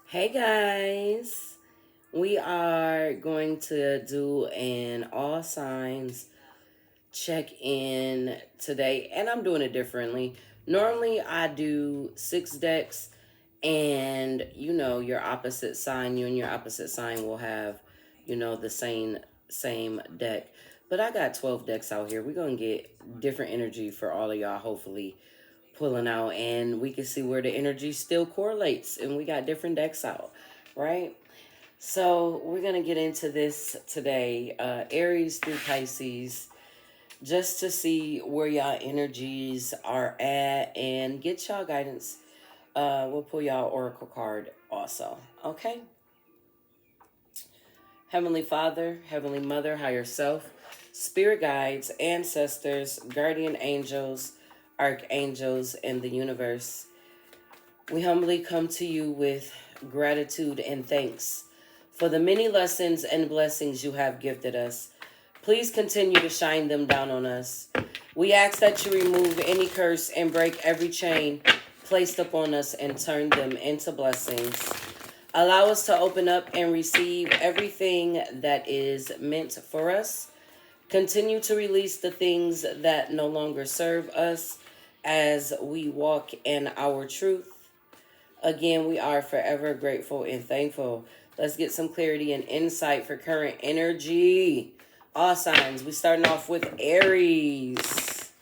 Hey guys, we are going to do an all signs check in today, and I'm doing it differently. Normally, I do 6 decks, and your opposite sign, you and your opposite sign will have, the same deck. But I got 12 decks out here. We're gonna get different energy for all of y'all, hopefully pulling out, and we can see where the energy still correlates, and we got different decks out, right? So we're gonna get into this today, Aries through Pisces, just to see where y'all energies are at and get y'all guidance. We'll pull y'all oracle card also. Okay. Heavenly Father, Heavenly Mother, higher self, spirit guides, ancestors, guardian angels, archangels, and the universe. We humbly come to you with gratitude and thanks for the many lessons and blessings you have gifted us. Please continue to shine them down on us. We ask that you remove any curse and break every chain placed upon us and turn them into blessings. Allow us to open up and receive everything that is meant for us. Continue to release the things that no longer serve us as we walk in our truth. Again, we are forever grateful and thankful. Let's get some clarity and insight for current energy. All signs. We starting off with Aries.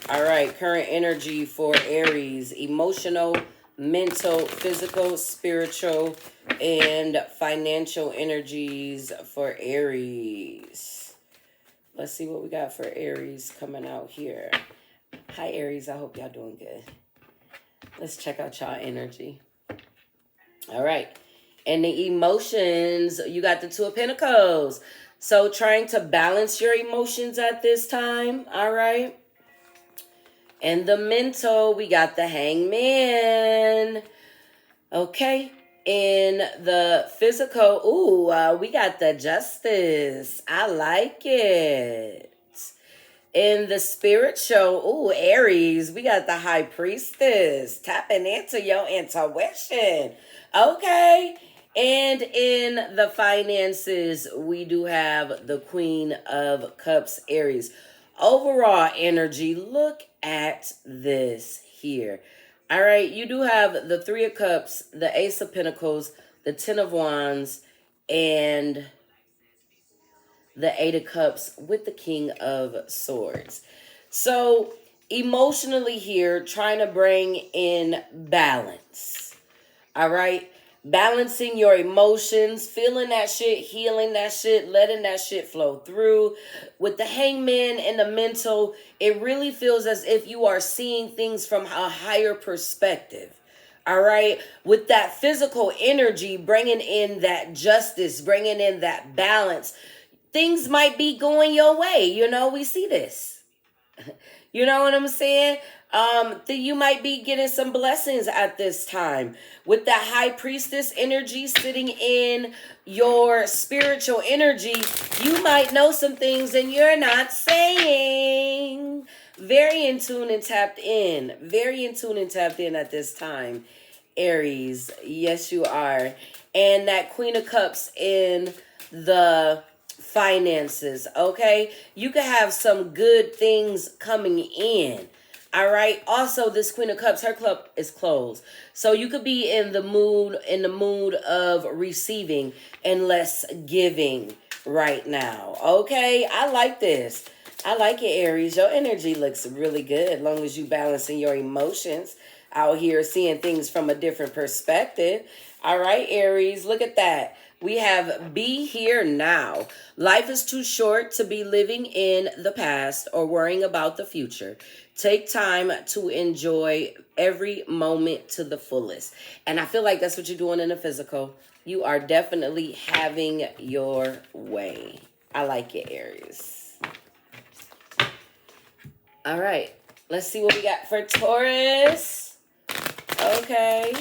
All right, current energy for Aries. Emotional, mental, physical, spiritual, and financial energies for Aries. Let's see what we got for Aries coming out here. Hi, Aries. I hope y'all doing good. Let's check out y'all energy. All right. And the emotions, you got the Two of Pentacles. So trying to balance your emotions at this time. All right. And the mental, we got the Hangman. Okay. In the physical, we got the Justice. I like it. In the spiritual, Aries, we got the High Priestess tapping into your intuition. Okay. And in the finances, we do have the Queen of Cups, Aries. Overall energy, look at this here. All right, you do have the Three of Cups, the Ace of Pentacles, the Ten of Wands, and the Eight of Cups with the King of Swords. So emotionally here, trying to bring in balance. All right. Balancing your emotions, feeling that shit, healing that shit, letting that shit flow through. With the Hangman and the mental, it really feels as if you are seeing things from a higher perspective. All right. With that physical energy, bringing in that justice, bringing in that balance. Things might be going your way. We see this. You know what I'm saying? You might be getting some blessings at this time. With the High Priestess energy sitting in your spiritual energy, you might know some things and you're not saying. Very in tune and tapped in. Very in tune and tapped in at this time, Aries. Yes, you are. And that Queen of Cups in the finances. Okay, you could have some good things coming in. All right. Also, this Queen of Cups, her cup is closed, so you could be in the mood of receiving and less giving right now. Okay, I like this. I like it, Aries. Your energy looks really good as long as you balancing your emotions out here, seeing things from a different perspective. All right, Aries, look at that. We have be here now. Life is too short to be living in the past or worrying about the future. Take time to enjoy every moment to the fullest. And I feel like that's what you're doing in the physical. You are definitely having your way. I like it, Aries. All right. Let's see what we got for Taurus. Okay.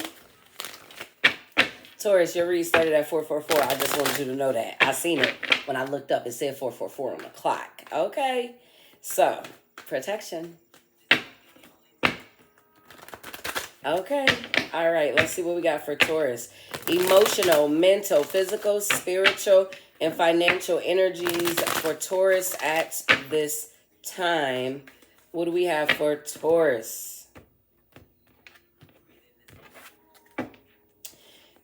Taurus, your read started at 444. I just wanted you to know that. I seen it when I looked up. It said 444 on the clock. Okay. So, protection. Okay. All right. Let's see what we got for Taurus. Emotional, mental, physical, spiritual, and financial energies for Taurus at this time. What do we have for Taurus?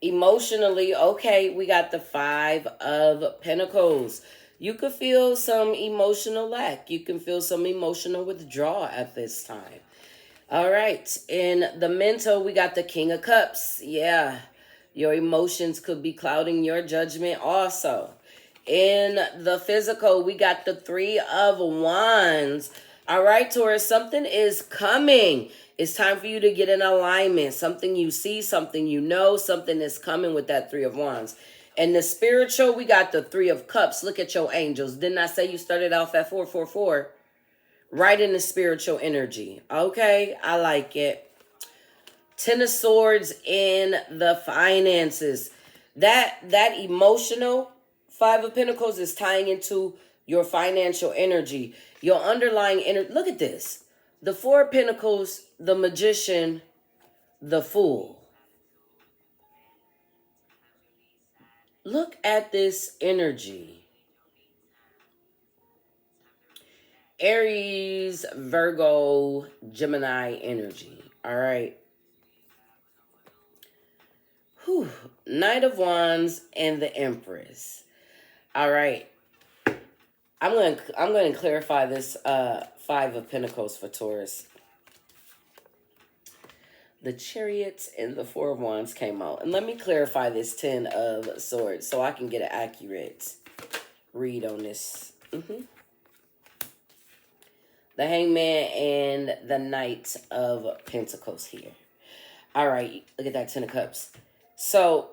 Emotionally, okay, we got the Five of Pentacles. You could feel some emotional lack. You can feel some emotional withdrawal at this time. All right. In the mental, we got the King of Cups. Yeah. Your emotions could be clouding your judgment also. In the physical, we got the Three of Wands. All right, Taurus, something is coming. It's time for you to get in alignment. Something you see, something you know, something is coming with that Three of Wands. And the spiritual, we got the Three of Cups. Look at your angels. Didn't I say you started off at 444? Right in the spiritual energy. Okay, I like it. Ten of Swords in the finances. That emotional Five of Pentacles is tying into your financial energy. Your underlying energy. Look at this. The Four of Pentacles, the Magician, the Fool. Look at this energy. Aries, Virgo, Gemini energy. All right. Whew. Knight of Wands and the Empress. All right. I'm going to clarify this Five of Pentacles for Taurus. The Chariot and the Four of Wands came out. And let me clarify this Ten of Swords so I can get an accurate read on this. The Hangman and the Knight of Pentacles here. All right, look at that Ten of Cups. So,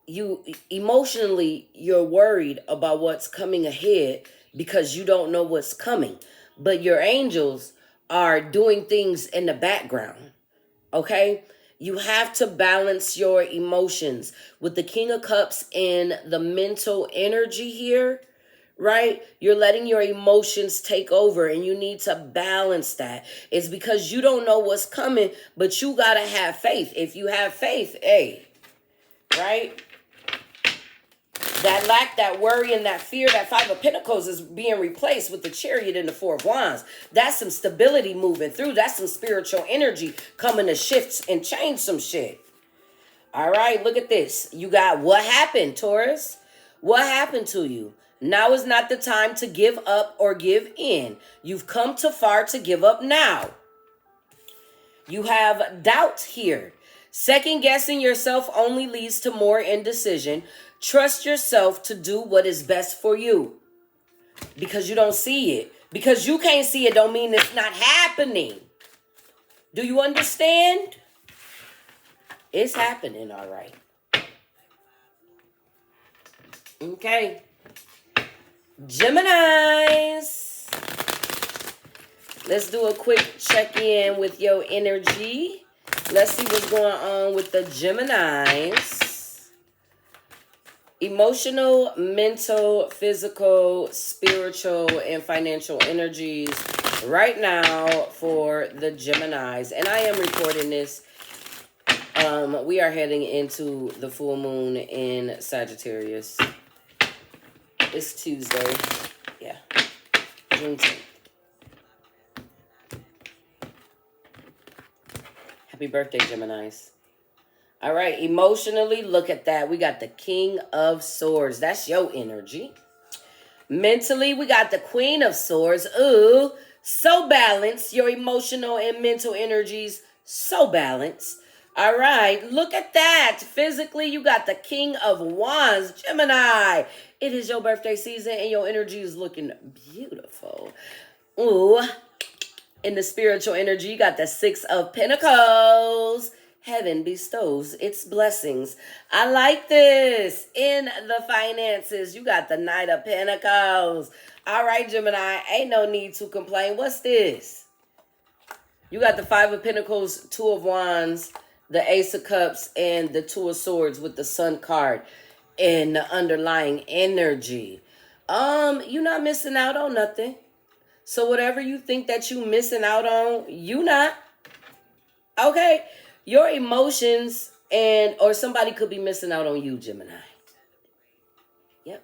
you emotionally, you're worried about what's coming ahead because you don't know what's coming. But your angels are doing things in the background. Okay? You have to balance your emotions. With the King of Cups and the mental energy here, right? You're letting your emotions take over and you need to balance that. It's because you don't know what's coming, but you got to have faith. If you have faith, hey, right? That lack, that worry, and that fear, that Five of Pentacles is being replaced with the Chariot and the Four of Wands. That's some stability moving through. That's some spiritual energy coming to shift and change some shit. All right, look at this. You got what happened, Taurus? What happened to you? Now is not the time to give up or give in. You've come too far to give up now. You have doubt here. Second guessing yourself only leads to more indecision. Trust yourself to do what is best for you. Because you don't see it. Because you can't see it don't mean it's not happening. Do you understand? It's happening, all right. Okay. Geminis. Let's do a quick check-in with your energy. Let's see what's going on with the Geminis. Emotional, mental, physical, spiritual, and financial energies right now for the Geminis. And I am recording this. We are heading into the full moon in Sagittarius. It's Tuesday. Yeah. June 10th. Happy birthday, Geminis. All right, emotionally, look at that. We got the King of Swords. That's your energy. Mentally, we got the Queen of Swords. Ooh, so balanced. Your emotional and mental energies, so balanced. All right, look at that. Physically, you got the King of Wands, Gemini. It is your birthday season and your energy is looking beautiful. Ooh. In the spiritual energy, you got the Six of Pentacles. Heaven bestows its blessings. I like this. In the finances, you got the Knight of Pentacles. All right, Gemini, ain't no need to complain. What's this? You got the Five of Pentacles, Two of Wands, the Ace of Cups, and the Two of Swords with the Sun card and the underlying energy. You're not missing out on nothing. So whatever you think that you missing out on, you not. Okay, your emotions and or somebody could be missing out on you, Gemini. Yep.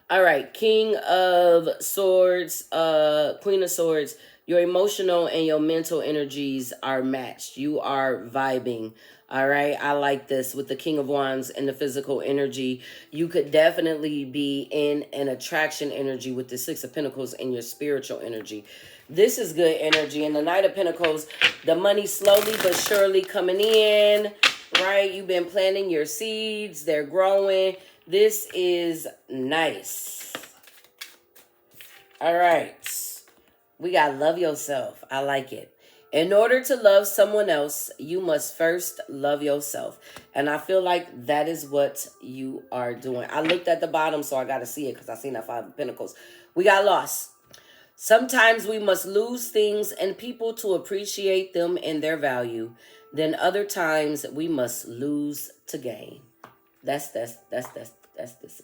All right, King of Swords, Queen of Swords. Your emotional and your mental energies are matched. You are vibing. All right, I like this with the King of Wands and the physical energy. You could definitely be in an attraction energy with the Six of Pentacles and your spiritual energy. This is good energy. And the Knight of Pentacles, the money slowly but surely coming in, right? You've been planting your seeds, they're growing. This is nice. All right. We got love yourself. I like it. In order to love someone else, you must first love yourself. And I feel like that is what you are doing. I looked at the bottom, so I got to see it because I seen that Five of Pentacles. We got lost. Sometimes we must lose things and people to appreciate them and their value. Then other times we must lose to gain. That's this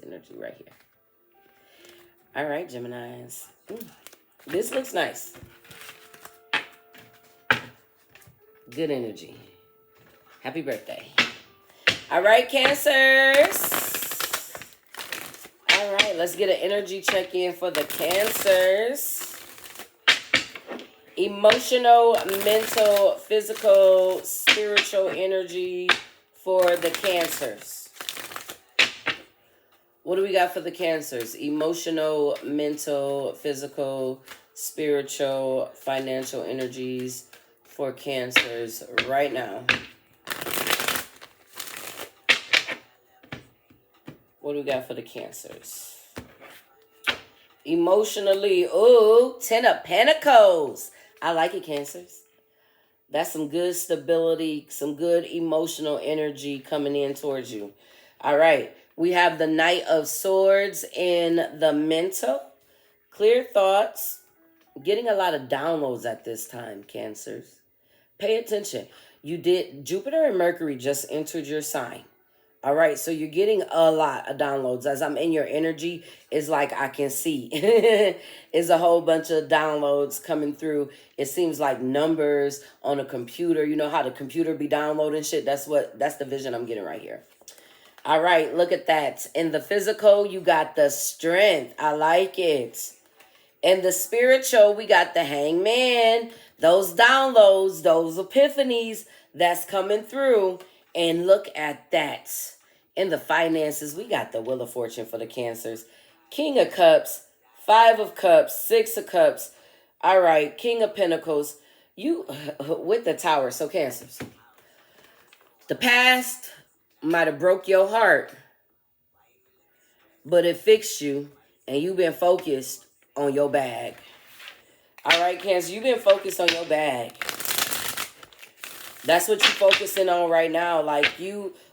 energy right here. All right, Geminis. This looks nice. Good energy. Happy birthday. All right, Cancers. All right, let's get an energy check-in for the Cancers. Emotional, mental, physical, spiritual energy for the Cancers. What do we got for the Cancers? Emotional, mental, physical, spiritual, financial energies for Cancers right now. What do we got for the Cancers? Emotionally, ooh, 10 of Pentacles. I like it, Cancers. That's some good stability, some good emotional energy coming in towards you. All right. We have the Knight of Swords in the mental. Clear thoughts. Getting a lot of downloads at this time, Cancers. Pay attention. Jupiter and Mercury just entered your sign. All right, so you're getting a lot of downloads. As I'm in your energy, it's like I can see. It's a whole bunch of downloads coming through. It seems like numbers on a computer. You know how the computer be downloading shit? That's the vision I'm getting right here. All right, look at that. In the physical, you got the Strength. I like it. In the spiritual, we got the Hangman. Those downloads, those epiphanies that's coming through. And look at that. In the finances, we got the Wheel of Fortune for the Cancers. King of Cups, Five of Cups, Six of Cups. All right, King of Pentacles. You with the Tower, so Cancers. The past might have broke your heart, but it fixed you, and you've been focused on your bag. All right, Cancer, you've been focused on your bag. That's what you're focusing on right now. Like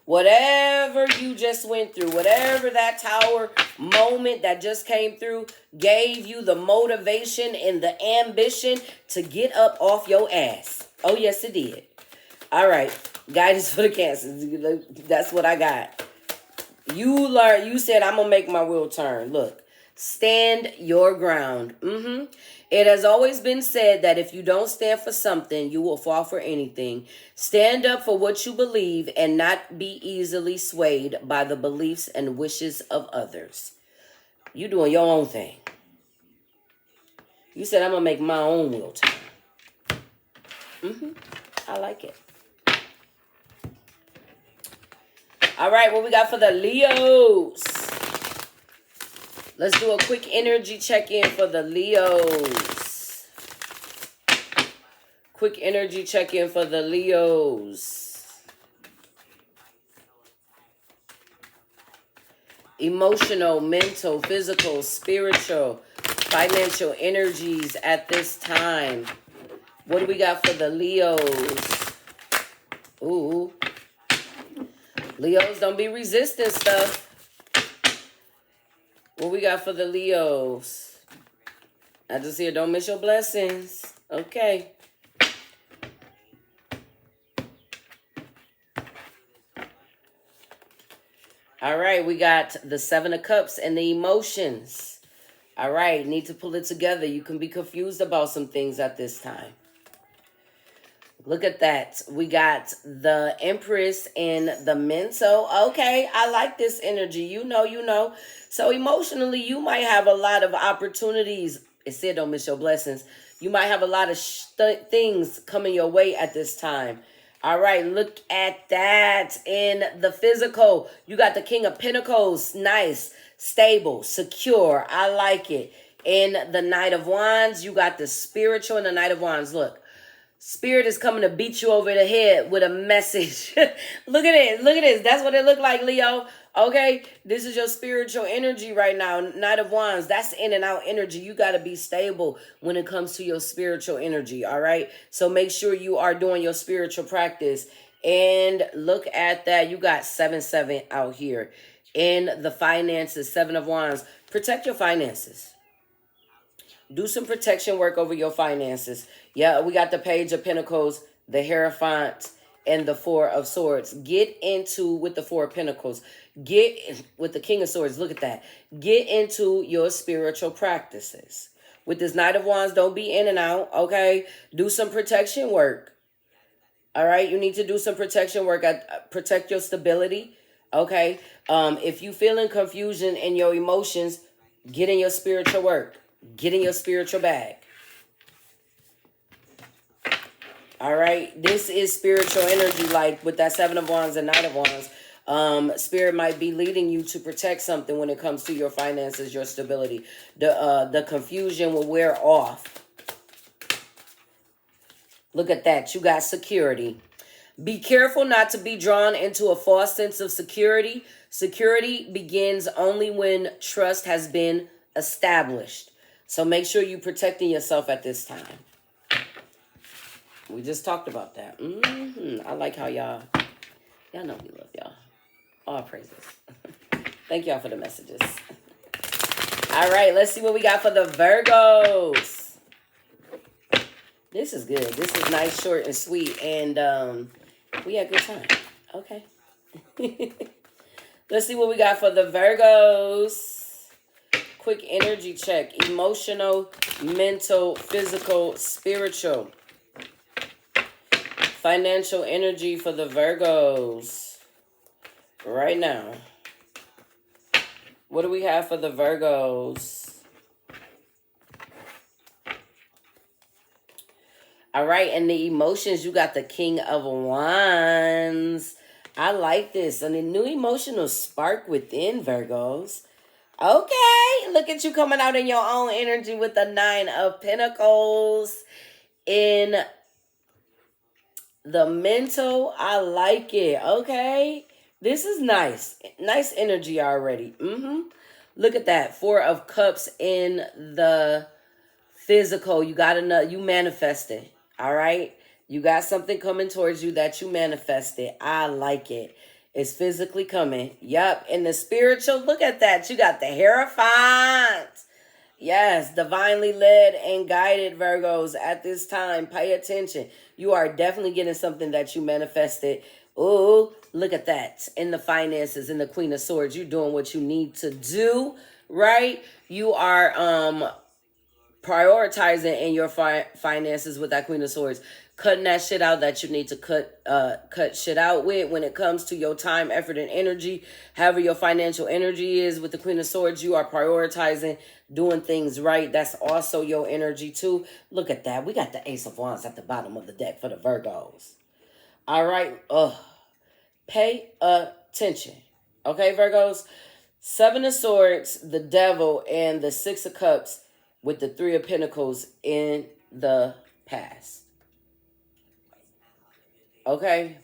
whatever you just went through, whatever that Tower moment that just came through gave you the motivation and the ambition to get up off your ass. Oh, yes, it did. All right. Guidance for the Cancers. That's what I got. You said, I'm going to make my wheel turn. Look, stand your ground. It has always been said that if you don't stand for something, you will fall for anything. Stand up for what you believe and not be easily swayed by the beliefs and wishes of others. You doing your own thing. You said, I'm going to make my own wheel turn. I like it. All right, what we got for the Leos? Let's do a quick energy check-in for the Leos. Quick energy check-in for the Leos. Emotional, mental, physical, spiritual, financial energies at this time. What do we got for the Leos? Ooh. Leos, don't be resisting stuff. What we got for the Leos? I just hear don't miss your blessings. Okay. All right, we got the Seven of Cups and the emotions. All right, need to pull it together. You can be confused about some things at this time. Look at that. We got the Empress in the Mental. Okay, I like this energy. You know. So emotionally, you might have a lot of opportunities. It said don't miss your blessings. You might have a lot of things coming your way at this time. All right, look at that in the physical. You got the King of Pentacles. Nice, stable, secure. I like it. In the Knight of Wands, you got the spiritual and the Knight of Wands. Look. Spirit is coming to beat you over the head with a message. Look at it. Look at this. That's what it looked like, Leo. Okay, this is your spiritual energy right now. Knight of Wands, that's in and out energy. You got to be stable when it comes to your spiritual energy, all right? So make sure you are doing your spiritual practice. And look at that. You got 7-7 out here. In the finances, 7 of Wands. Protect your finances. Do some protection work over your finances. Yeah, we got the Page of Pentacles, the Hierophant, and the Four of Swords. Get into with the Four of Pentacles. Get with the King of Swords. Look at that. Get into your spiritual practices. With this Knight of Wands, don't be in and out, okay? Do some protection work. All right, you need to do some protection work. Protect your stability, okay? If you feeling confusion in your emotions, get in your spiritual work. Get in your spiritual bag. All right. This is spiritual energy, like with that 7 of Wands and Knight of Wands. Spirit might be leading you to protect something when it comes to your finances, your stability. The confusion will wear off. Look at that. You got security. Be careful not to be drawn into a false sense of security. Security begins only when trust has been established. So make sure you're protecting yourself at this time. We just talked about that. I like how y'all know we love y'all. All praises. Thank y'all for the messages. All right, let's see what we got for the Virgos. This is good. This is nice, short, and sweet. And we had a good time. Okay. Let's see what we got for the Virgos. Quick energy check. Emotional, mental, physical, spiritual. Financial energy for the Virgos. Right now. What do we have for the Virgos? All right, and the emotions, you got the King of Wands. I like this. And a new emotional spark within, Virgos. Okay, look at you coming out in your own energy with the 9 of Pentacles. In the mental, I like it. Okay, this is nice. Nice energy already. Look at that. 4 of Cups in the physical. You got enough. You manifested. All right. You got something coming towards you that you manifested. I like it. It's physically coming. Yup. In the spiritual, look at that. You got the Hierophant. Yes, divinely led and guided, Virgos, at this time. Pay attention. You are definitely getting something that you manifested. Oh, look at that. In the finances, in the Queen of Swords, you're doing what you need to do, right? You are prioritizing in your finances with that Queen of Swords. Cutting that shit out that you need to cut shit out with when it comes to your time, effort, and energy. However your financial energy is with the Queen of Swords, you are prioritizing doing things right. That's also your energy too. Look at that. We got the Ace of Wands at the bottom of the deck for the Virgos. All right. Pay attention. Okay, Virgos? 7 of Swords, the Devil, and the 6 of Cups with the 3 of Pentacles in the past. Okay?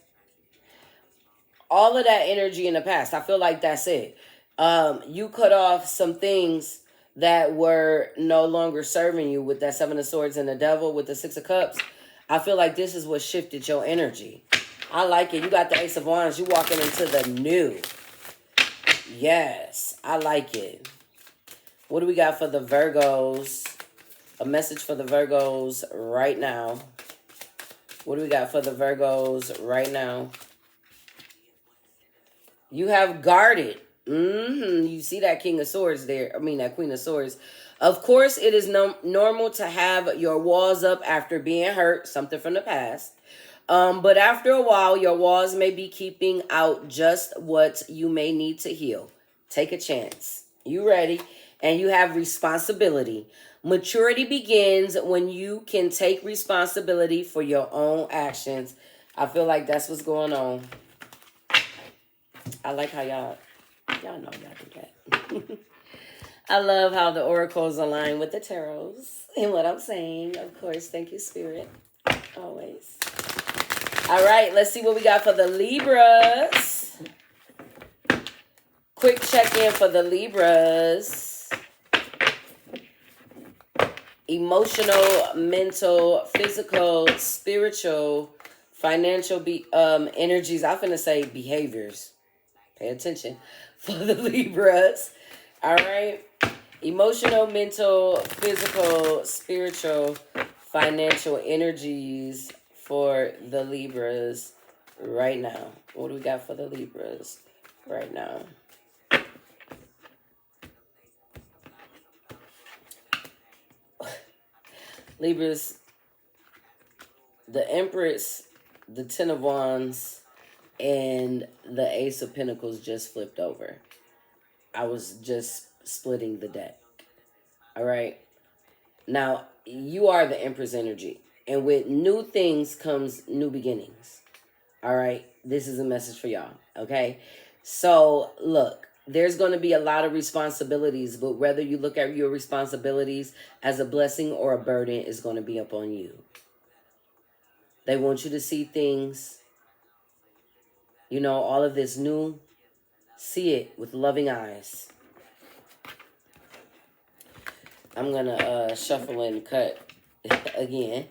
All of that energy in the past. I feel like that's it. You cut off some things that were no longer serving you with that 7 of Swords and the Devil with the 6 of Cups. I feel like this is what shifted your energy. I like it. You got the Ace of Wands. You walking into the new. Yes, I like it. What do we got for the Virgos? A message for the Virgos right now. What do we got for the Virgos right now? You have guarded. You see that King of Swords there. I mean, that Queen of Swords. Of course, it is normal to have your walls up after being hurt, something from the past. But after a while, your walls may be keeping out just what you may need to heal. Take a chance. You ready? And you have responsibility. Maturity begins when you can take responsibility for your own actions. I feel like that's what's going on. I like how y'all know y'all do that. I love how the oracles align with the tarots and what I'm saying. Of course, thank you, Spirit. Always. All right, let's see what we got for the Libras. Quick check-in for the Libras. Emotional, mental, physical, spiritual, financial energies. I'm finna say behaviors. Pay attention for the Libras. All right. Emotional, mental, physical, spiritual, financial energies for the Libras right now. What do we got for the Libras right now? Libras, the Empress, the Ten of Wands, and the Ace of Pentacles just flipped over. I was just splitting the deck. All right. Now, you are the Empress energy. And with new things comes new beginnings. All right. This is a message for y'all. Okay. So, look, there's going to be a lot of responsibilities, but whether you look at your responsibilities as a blessing or a burden is going to be up on you. They want you to see things, you know, all of this new. See it with loving eyes. I'm going to shuffle and cut again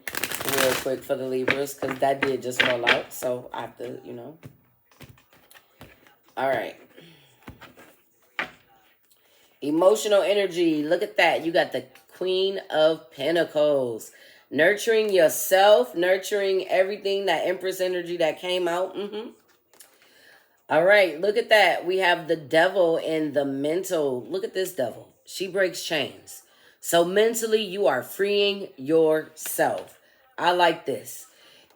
real quick for the Libras because that did just fall out. So I have to, you know. All right. Emotional energy. Look at that. You got the Queen of Pentacles. Nurturing yourself. Nurturing everything. That Empress energy that came out. All right, look at that. We have the Devil in the mental. Look at this Devil. She breaks chains. So mentally, you are freeing yourself. I like this.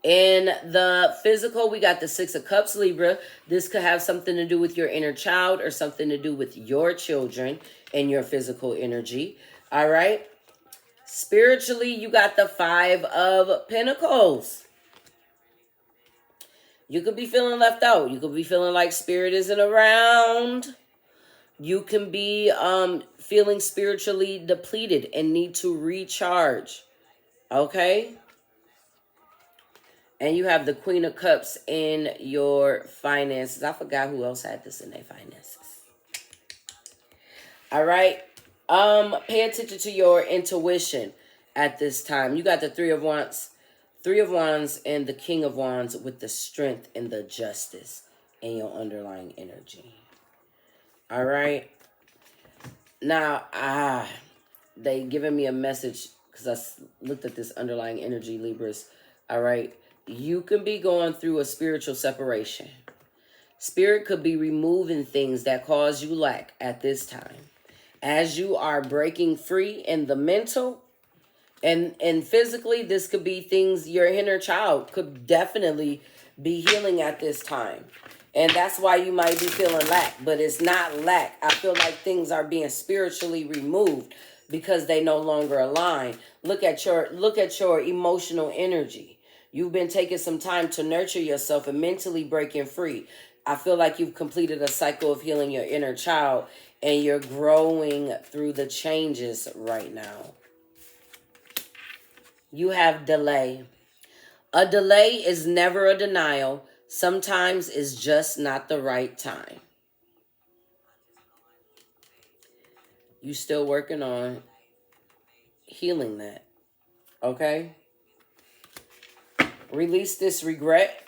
In the physical, we got the Six of Cups, Libra. This could have something to do with your inner child or something to do with your children and your physical energy. All right. Spiritually, you got the Five of Pentacles. You could be feeling left out. You could be feeling like spirit isn't around. You can be feeling spiritually depleted and need to recharge. Okay? And you have the Queen of Cups in your finances. I forgot who else had this in their finances. All right? Pay attention to your intuition at this time. You got the Three of Wands. Three of Wands and the King of Wands with the strength and the justice in your underlying energy. All right. Now, they giving me a message because I looked at this underlying energy, Libras. All right. You can be going through a spiritual separation. Spirit could be removing things that cause you lack at this time. As you are breaking free in the mental, and physically, this could be things your inner child could definitely be healing at this time. And that's why you might be feeling lack, but it's not lack. I feel like things are being spiritually removed because they no longer align. Look at your emotional energy. You've been taking some time to nurture yourself and mentally breaking free. I feel like you've completed a cycle of healing your inner child and you're growing through the changes right now. You have delay. A delay is never a denial. Sometimes it's just not the right time. You still working on healing that. Okay? Release this regret.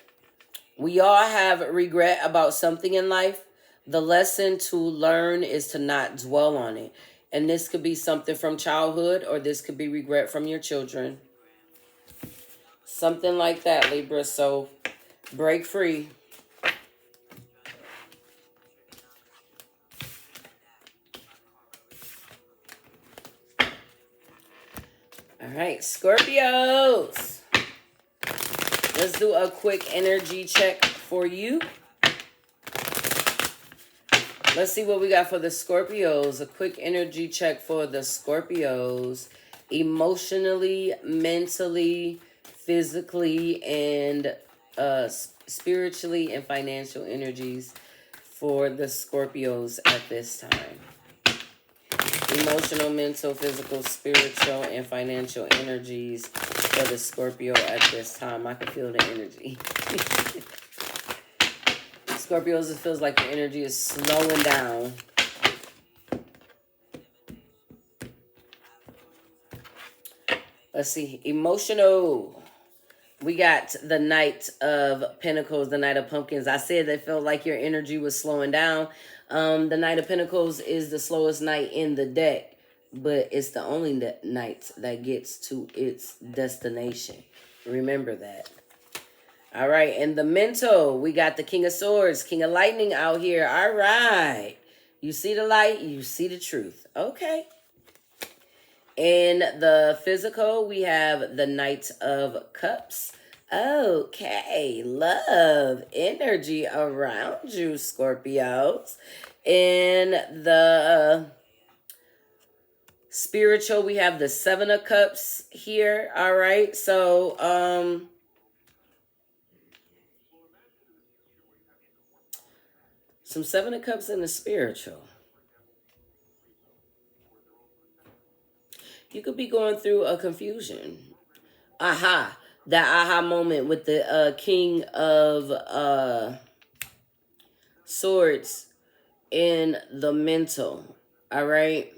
We all have regret about something in life. The lesson to learn is to not dwell on it. And this could be something from childhood or this could be regret from your children. Something like that, Libra. So break free. right, Scorpios. Let's do a quick energy check for you. Let's see what we got for the Scorpios. A quick energy check for the Scorpios. Emotionally, mentally, physically, and spiritually and financial energies for the Scorpios at this time. Emotional, mental, physical, spiritual, and financial energies for the Scorpio at this time. I can feel the energy. Scorpios, it feels like the energy is slowing down. Let's see. Emotional. We got the Knight of Pentacles, the Knight of Pumpkins. I said they felt like your energy was slowing down. The Knight of Pentacles is the slowest knight in the deck, but it's the only knight that gets to its destination. Remember that. All right, and the mental, we got the King of Swords, King of Lightning out here. All right. You see the light, you see the truth. Okay. In the physical, we have the Knight of Cups. Okay, love, energy around you, Scorpios. In the spiritual, we have the Seven of Cups here. All right, so some Seven of Cups in the spiritual. You could be going through a confusion. Aha. That aha moment with the King of Swords in the mental. All right.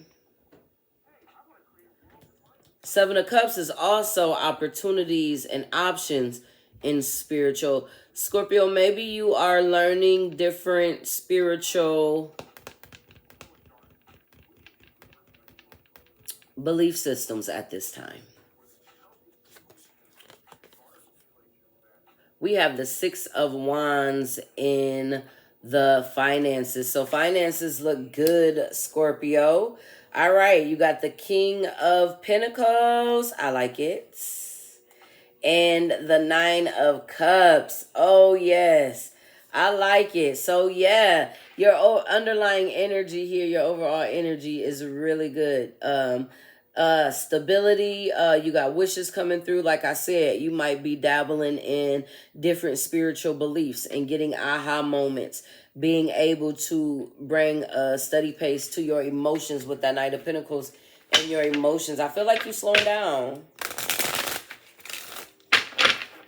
Seven of Cups is also opportunities and options in spiritual. Scorpio, maybe you are learning different spiritual belief systems at this time. We have the Six of Wands in the finances. So finances look good, Scorpio. All right, you got the King of Pentacles. I like it. And the Nine of Cups. Oh, yes. I like it. So, yeah, your underlying energy here, your overall energy is really good. Stability, you got wishes coming through. Like I said, you might be dabbling in different spiritual beliefs and getting aha moments, being able to bring a steady pace to your emotions with that Knight of Pentacles and your emotions. I feel like you're slowing down.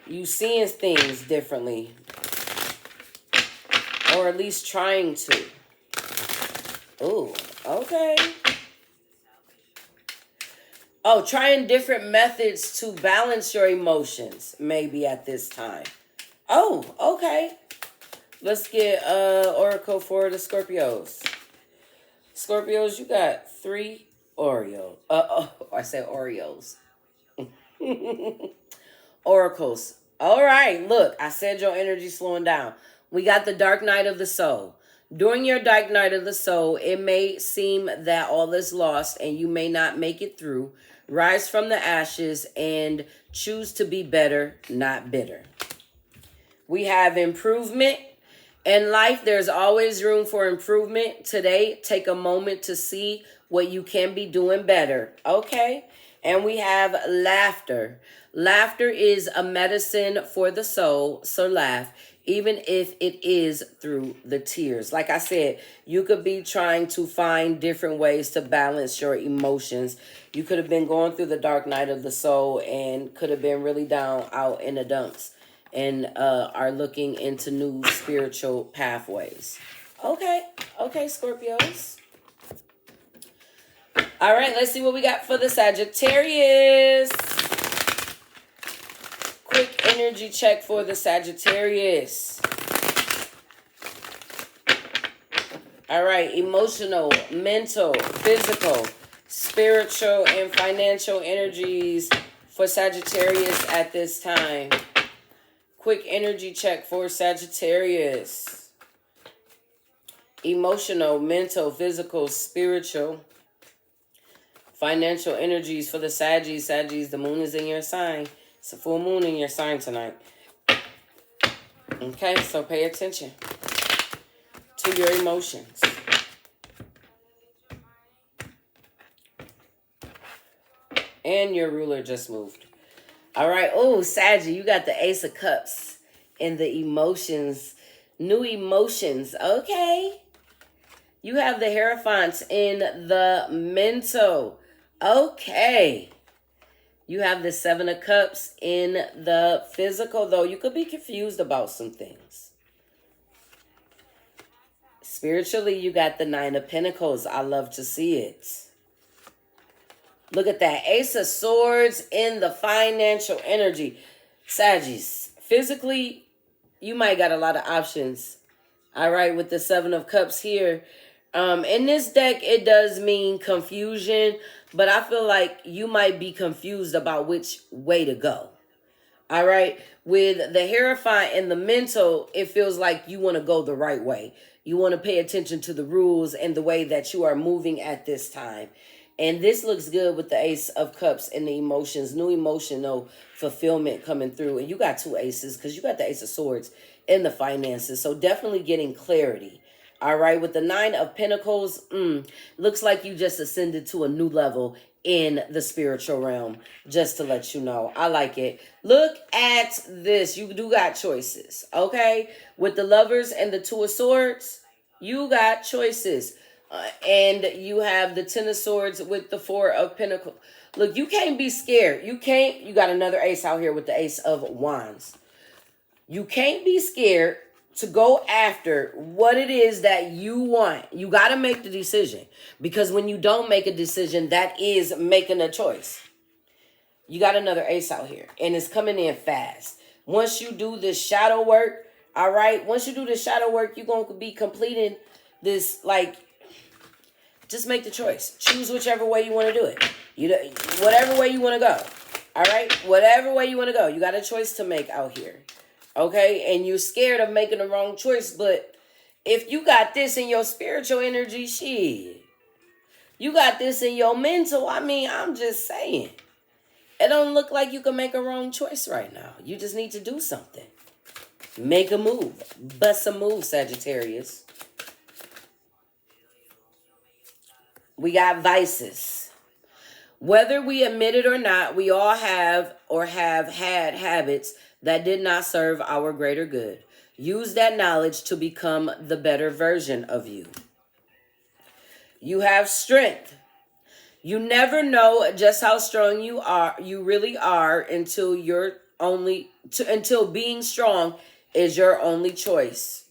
You seeing things differently, or at least trying to. Oh, okay. Oh, trying different methods to balance your emotions, maybe at this time. Oh, okay. Let's get Oracle for the Scorpios. Scorpios, you got 3 Oreos. I said Oreos. Oracles. All right, look, I said your energy slowing down. We got the Dark Night of the Soul. During your Dark Night of the Soul, it may seem that all is lost and you may not make it through. Rise from the ashes and choose to be better, not bitter. We have improvement. In life, there's always room for improvement. Today, take a moment to see what you can be doing better. Okay? And we have laughter. Laughter is a medicine for the soul, so laugh, even if it is through the tears. Like I said, you could be trying to find different ways to balance your emotions. You could have been going through the dark night of the soul and could have been really down out in the dumps and are looking into new spiritual pathways. Okay, Scorpios. All right, let's see what we got for the Sagittarius. Quick energy check for the Sagittarius. All right, emotional, mental, physical, spiritual, and financial energies for Sagittarius at this time. Quick energy check for Sagittarius. Emotional, mental, physical, spiritual, Financial energies for the Saggies. Saggies, the moon is in your sign. It's a full moon in your sign tonight. Okay, so pay attention to your emotions. And your ruler just moved. All right. Oh, Saggy, you got the Ace of Cups and the emotions. New emotions. Okay. You have the Hierophant in the mental. Okay. You have the Seven of Cups in the physical, though you could be confused about some things. Spiritually, you got the Nine of Pentacles. I love to see it. Look at that. Ace of Swords in the financial energy. Saggies. Physically, you might got a lot of options. All right, with the Seven of Cups here. In this deck, it does mean confusion, but I feel like you might be confused about which way to go. All right, with the Hierophant and the mental, it feels like you want to go the right way. You want to pay attention to the rules and the way that you are moving at this time. And this looks good with the Ace of Cups and the emotions, new emotional fulfillment coming through. And you got two aces because you got the Ace of Swords in the finances. So definitely getting clarity. All right, with the Nine of Pentacles, looks like you just ascended to a new level in the spiritual realm, just to let you know. I like it. Look at this. You do got choices, okay? With the Lovers and the Two of Swords, you got choices. And you have the Ten of Swords with the Four of Pentacles. Look, you can't be scared. You got another ace out here with the Ace of Wands. You can't be scared to go after what it is that you want. You got to make the decision. Because when you don't make a decision, that is making a choice. You got another ace out here. And it's coming in fast. Once you do this shadow work, all right? Once you do the shadow work, you're going to be completing this, like, just make the choice. Choose whichever way you want to do it. Whatever way you want to go. All right? Whatever way you want to go. You got a choice to make out here. Okay, and you're scared of making the wrong choice, but if you got this in your spiritual energy, shit, you got this in your mental, I mean, I'm just saying, it don't look like you can make a wrong choice right now. You just need to do something. Make a move. Bust a move, Sagittarius. We got vices. Whether we admit it or not, we all have or have had habits that did not serve our greater good. Use that knowledge to become the better version of you. You have strength. You never know just how strong you really are until until being strong is your only choice.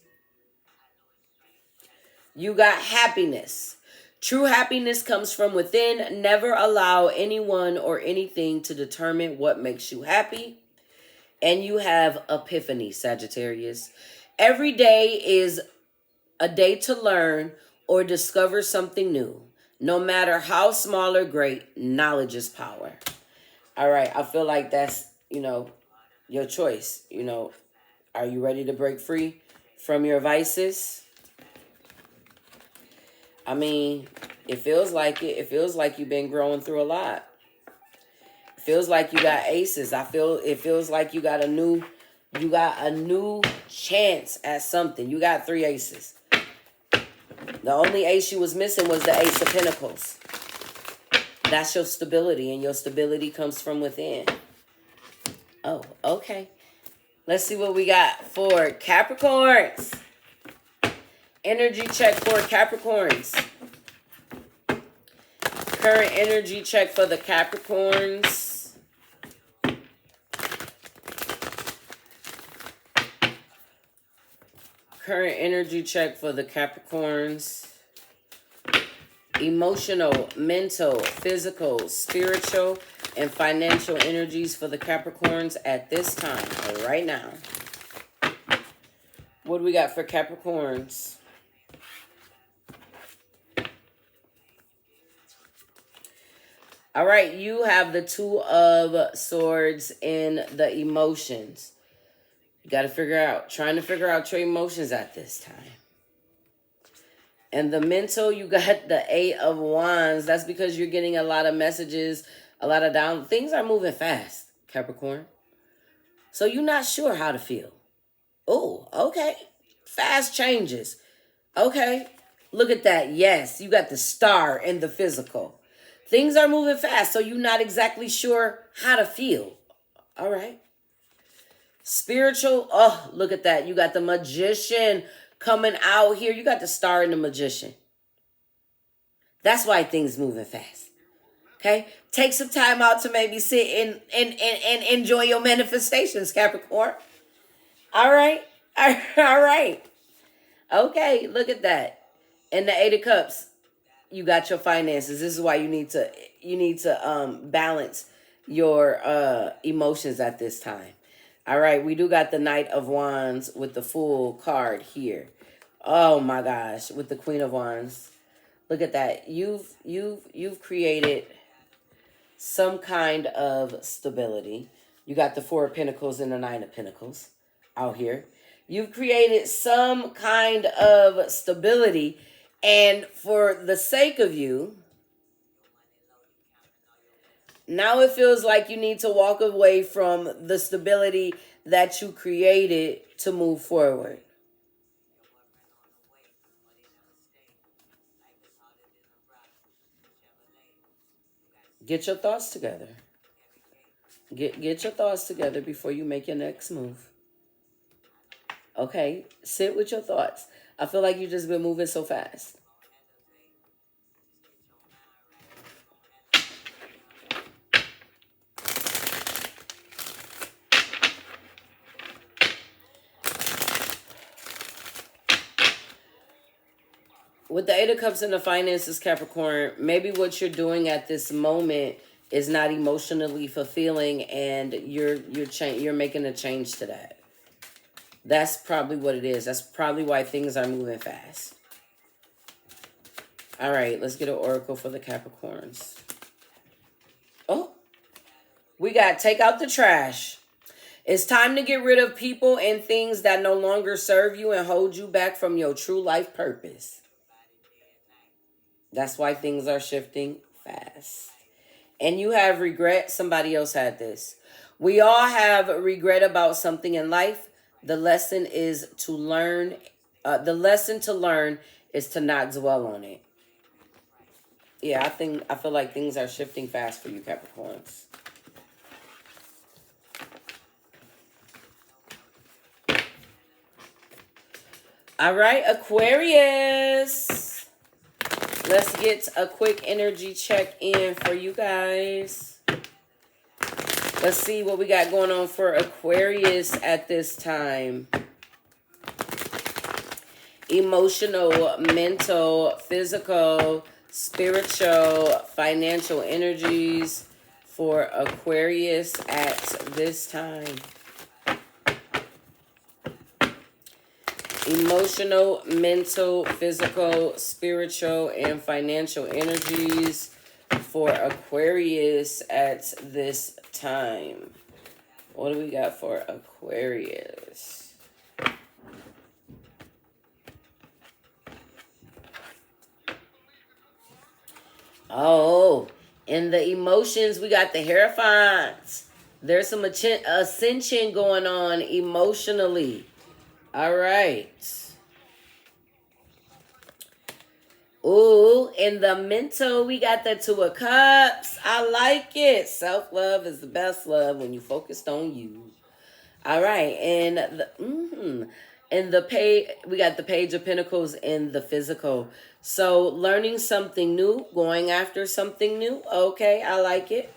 You got happiness. True happiness comes from within. Never allow anyone or anything to determine what makes you happy. And you have epiphany, Sagittarius. Every day is a day to learn or discover something new. No matter how small or great, knowledge is power. All right, I feel like that's, your choice. Are you ready to break free from your vices? I mean, it feels like it. It feels like you've been growing through a lot. Feels like you got aces. It feels like you got a new chance at something. You got 3 aces. The only ace you was missing was the Ace of Pentacles. That's your stability, and your stability comes from within. Oh, okay. Let's see what we got for Capricorns. Energy check for Capricorns. Current energy check for the Capricorns. Current energy check for the Capricorns. Emotional, mental, physical, spiritual, and financial energies for the Capricorns at this time, right now. What do we got for Capricorns? All right, you have the Two of Swords in the emotions. You got to trying to figure out your emotions at this time. And the mental, you got the Eight of Wands. That's because you're getting a lot of messages, a lot of down. Things are moving fast, Capricorn. So you're not sure how to feel. Oh, okay. Fast changes. Okay. Look at that. Yes, you got the star in the physical. Things are moving fast, so you're not exactly sure how to feel. All right. Spiritual. Oh, look at that. You got the Magician coming out here. You got the star and the Magician. That's why things moving fast. Okay? Take some time out to maybe sit and enjoy your manifestations, Capricorn. All right. All right. Okay, look at that. And the Eight of Cups, you got your finances. This is why you need to balance your emotions at this time. All right, we do got the Knight of Wands with the Fool card here. Oh my gosh, with the Queen of Wands. Look at that. You've created some kind of stability. You got the Four of Pentacles and the Nine of Pentacles out here. You've created some kind of stability, and for the sake of you, now it feels like you need to walk away from the stability that you created to move forward. Get your thoughts together. Get your thoughts together before you make your next move. Okay? Sit with your thoughts. I feel like you've just been moving so fast. With the Eight of Cups and the finances, Capricorn, maybe what you're doing at this moment is not emotionally fulfilling, and you're making a change to that. That's probably what it is. That's probably why things are moving fast. All right, let's get an oracle for the Capricorns. Oh, we got take out the trash. It's time to get rid of people and things that no longer serve you and hold you back from your true life purpose. That's why things are shifting fast. And you have regret. Somebody else had this. We all have regret about something in life. The lesson is to learn. The lesson to learn is to not dwell on it. Yeah, I feel like things are shifting fast for you, Capricorns. All right, Aquarius. Let's get a quick energy check in for you guys. Let's see what we got going on for Aquarius at this time. Emotional, mental, physical, spiritual, financial energies for Aquarius at this time. Emotional, mental, physical, spiritual, and financial energies for Aquarius at this time. What do we got for Aquarius? Oh, in the emotions, we got the Hierophants. There's some ascension going on emotionally. All right. Ooh, in the mental, we got the Two of Cups. I like it. Self-love is the best love when you focused on you. All right. And in the page, we got the Page of Pentacles in the physical. So learning something new, going after something new. Okay, I like it.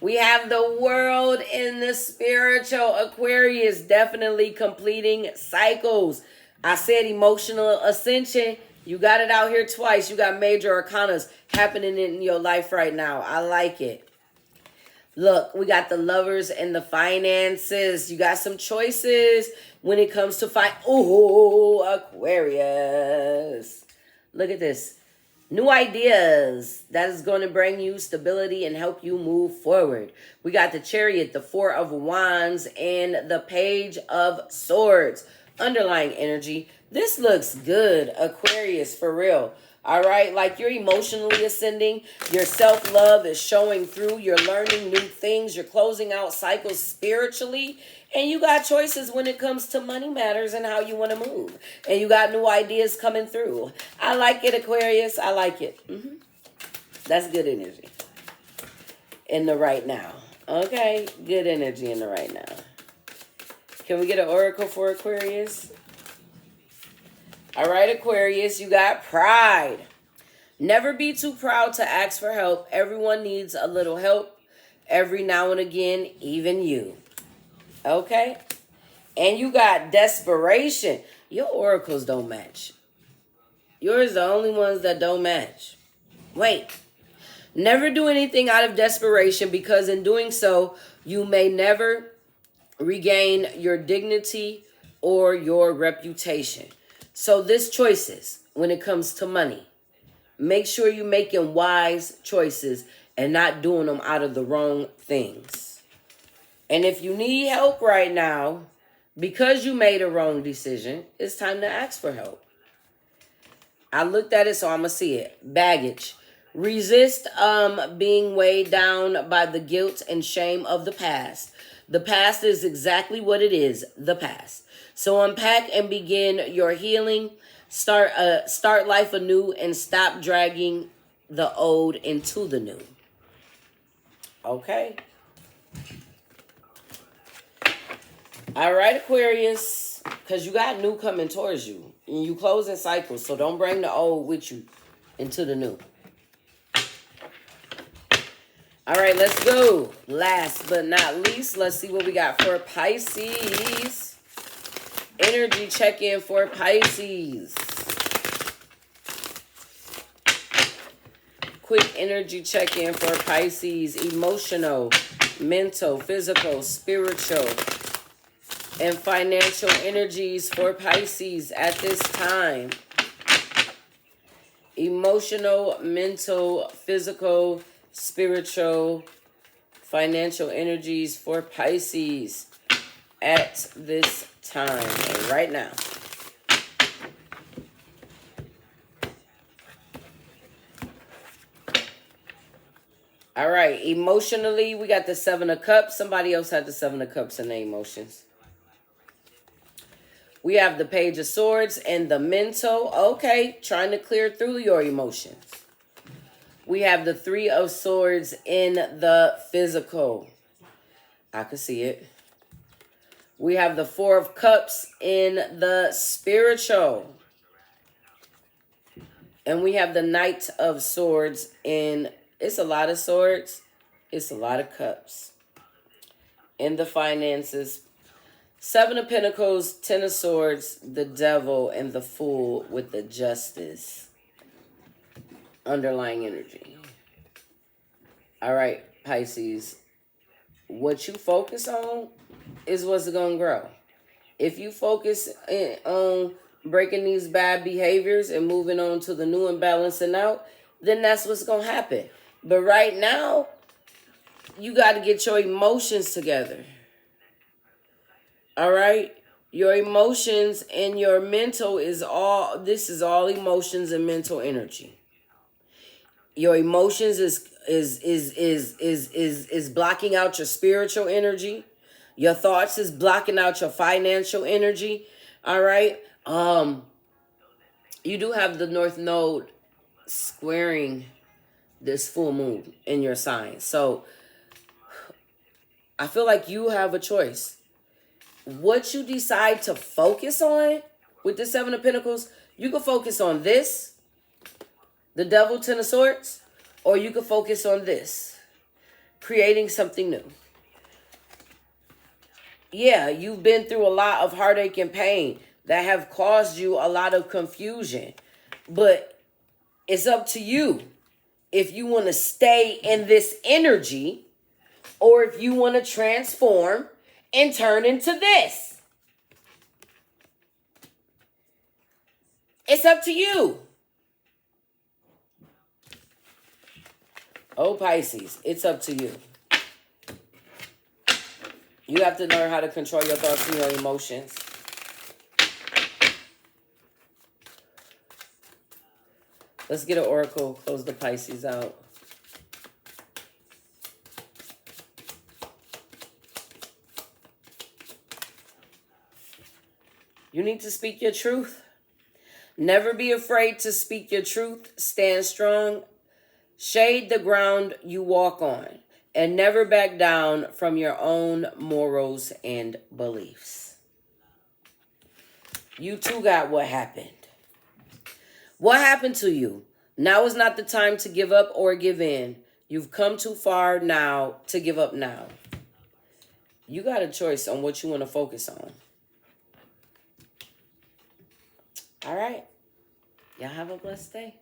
We have the World in the spiritual. Aquarius definitely completing cycles. I said emotional ascension. You got it out here twice. You got major arcanas happening in your life right now. I like it. Look, we got the Lovers and the finances. You got some choices when it comes to Oh, Aquarius. Look at this. New ideas that is going to bring you stability and help you move forward. We got the Chariot, the Four of Wands, and the Page of Swords. Underlying energy. This looks good, Aquarius, for real. All right, like you're emotionally ascending. Your self-love is showing through. You're learning new things. You're closing out cycles spiritually. And you got choices when it comes to money matters and how you want to move. And you got new ideas coming through. I like it, Aquarius. I like it. That's good energy in the right now. Okay, good energy in the right now. Can we get an oracle for Aquarius? All right, Aquarius, you got pride. Never be too proud to ask for help. Everyone needs a little help every now and again, even you. Okay? And you got desperation. Your oracles don't match. Yours the only ones that don't match. Wait. Never do anything out of desperation, because in doing so, you may never regain your dignity or your reputation. So this choices when it comes to money. Make sure you're making wise choices and not doing them out of the wrong things. And if you need help right now, because you made a wrong decision, it's time to ask for help. I looked at it, so I'm going to see it. Baggage. Resist being weighed down by the guilt and shame of the past. The past is exactly what it is, the past. So unpack and begin your healing. Start life anew and stop dragging the old into the new. Okay. All right, Aquarius, because you got new coming towards you. And you closing cycles, so don't bring the old with you into the new. All right, let's go. Last but not least, let's see what we got for Pisces. Energy check-in for Pisces. Quick energy check-in for Pisces. Emotional, mental, physical, spiritual, and financial energies for Pisces at this time. Emotional, mental, physical, spiritual, financial energies for Pisces at this time and right now. All right, emotionally, we got the Seven of Cups. Somebody else had the Seven of Cups in their emotions. We have the Page of Swords and the mental. Okay, trying to clear through your emotions. We have the Three of Swords in the physical. I can see it. We have the Four of Cups in the spiritual. And we have the Knight of Swords in, it's a lot of swords. It's a lot of cups. In the finances. Seven of Pentacles, Ten of Swords, the Devil, and the Fool with the Justice. Underlying energy. All right, Pisces. What you focus on is what's going to grow. If you focus on breaking these bad behaviors and moving on to the new and balancing out, then that's what's going to happen. But right now, you got to get your emotions together. All right? Your emotions and your mental is all, this is all emotions and mental energy. Your emotions is blocking out your spiritual energy. Your thoughts is blocking out your financial energy. All right. You do have the North Node squaring this full moon in your sign. So I feel like you have a choice. What you decide to focus on with the Seven of Pentacles, you can focus on this, the Devil, Ten of Swords, or you can focus on this, creating something new. Yeah, you've been through a lot of heartache and pain that have caused you a lot of confusion. But it's up to you if you want to stay in this energy or if you want to transform and turn into this. It's up to you. Oh, Pisces, it's up to you. You have to learn how to control your thoughts and your emotions. Let's get an oracle. Close the Pisces out. You need to speak your truth. Never be afraid to speak your truth. Stand strong. Shade the ground you walk on. And never back down from your own morals and beliefs. You too got what happened. What happened to you? Now is not the time to give up or give in. You've come too far now to give up now. You got a choice on what you want to focus on. All right. Y'all have a blessed day.